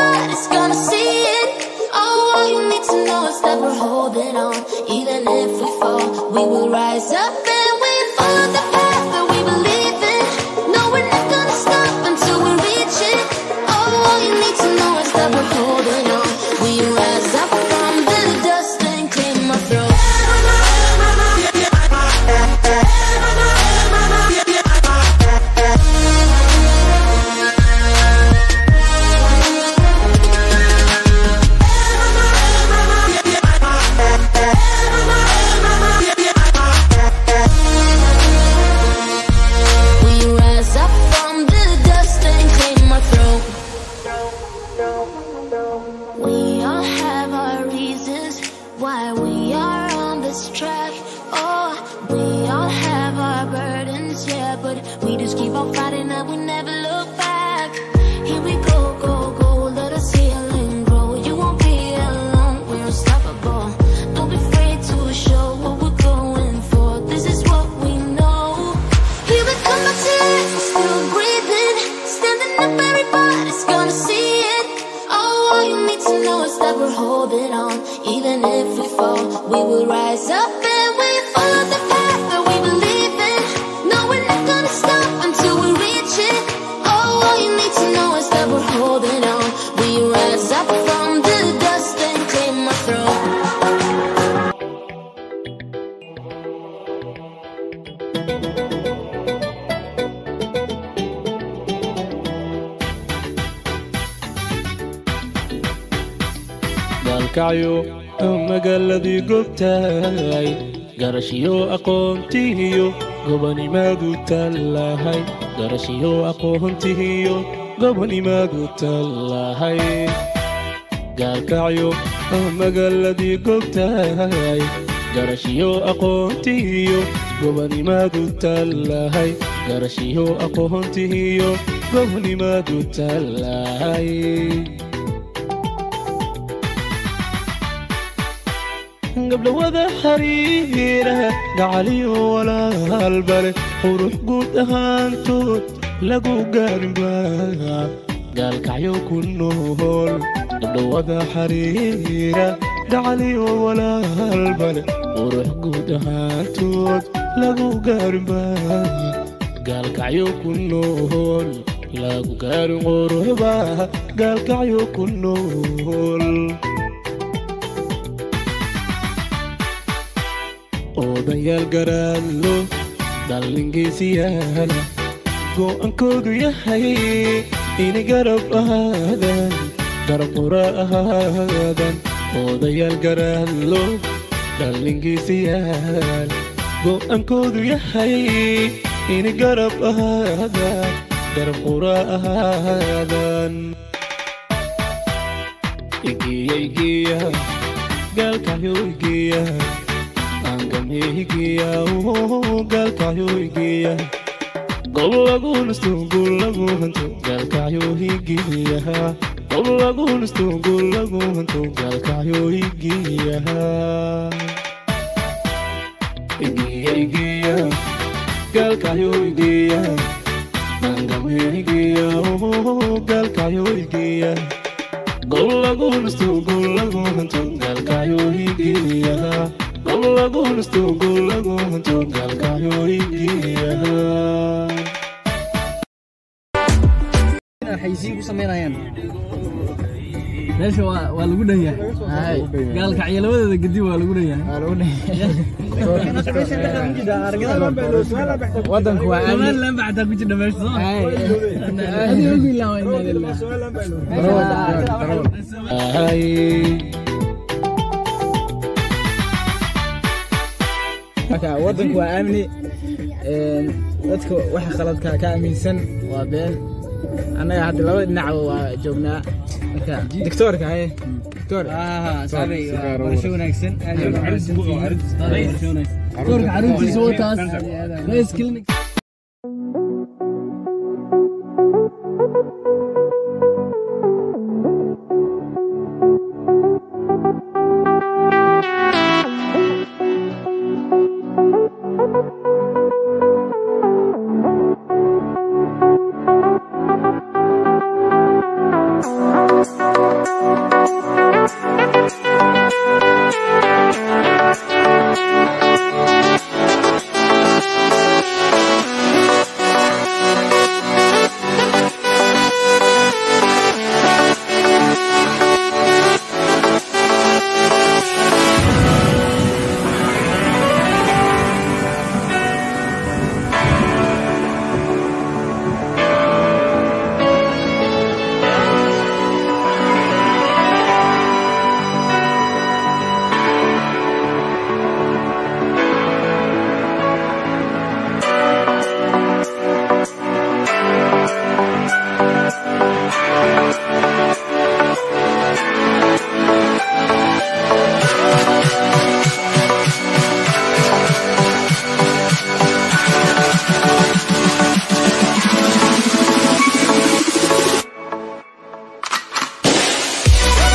everybody's gonna see it. Oh, all you need to know is that we're holding on. Even if we fall, we will rise up and we follow the path that we believe in. No, we're not gonna stop until we reach it. Oh, all you need to know is that we're holding on. We rise up from the dust and clean my throat. gaalkacyo magaaladii goobtahay garashiyo aqoontihiyo gobonimaadu tallahay garashiyo aqoontihiyo gobonimaadu tallahay gaalkacyo magaaladii goobtahay garashiyo aqoontihiyo gobonimaadu tallahay garashiyo aqoontihiyo gobonimaadu tallahay قبل وذا حريرة قعلي ولا البر وروح قد هانتوت لقو قاربا قال كعيو كنول قبل وذا حريرة قعلي ولا البر وروح قد هانتوت لقو قاربا قال كعيو كنول لقو قاربا قال كعيو كنول odayaal garaadlo dhallingiisiyaala go'aankoodu yahay inay garab ahaadan garab qura ahaadan odayaal garaadlo dhallingiisiyaala go'aankoodu yahay inay garab ahaadan garab qura ahaadan igiya gaalkayo igiya Higiya galkayo higiya golagu nustu golagu hantu galkayo higiya golagu nustu golagu hantu galkayo higiya higiya galkayo higiya angame higiya galkayo higiya golagu nustu golagu hantu galkayo higiya golagu nustu golagu hantu galkayo higiya حيزيد وسمينايان ليش هو lagu dhan yahay hay gaalka ciyalada gadi waa lagu dhan yahay wadanku waa aman lan bacda ku jira meesha hay adigu ilaa waa inna lillahi hay aka wadanku waa amni dadku waxa khaladka ka aaminsan waa been anaga hadda laba dhinac waa joognaa marka doctorka hay doctor saamay barasho wanaagsan doctorka xaruntiisa wataas base clinic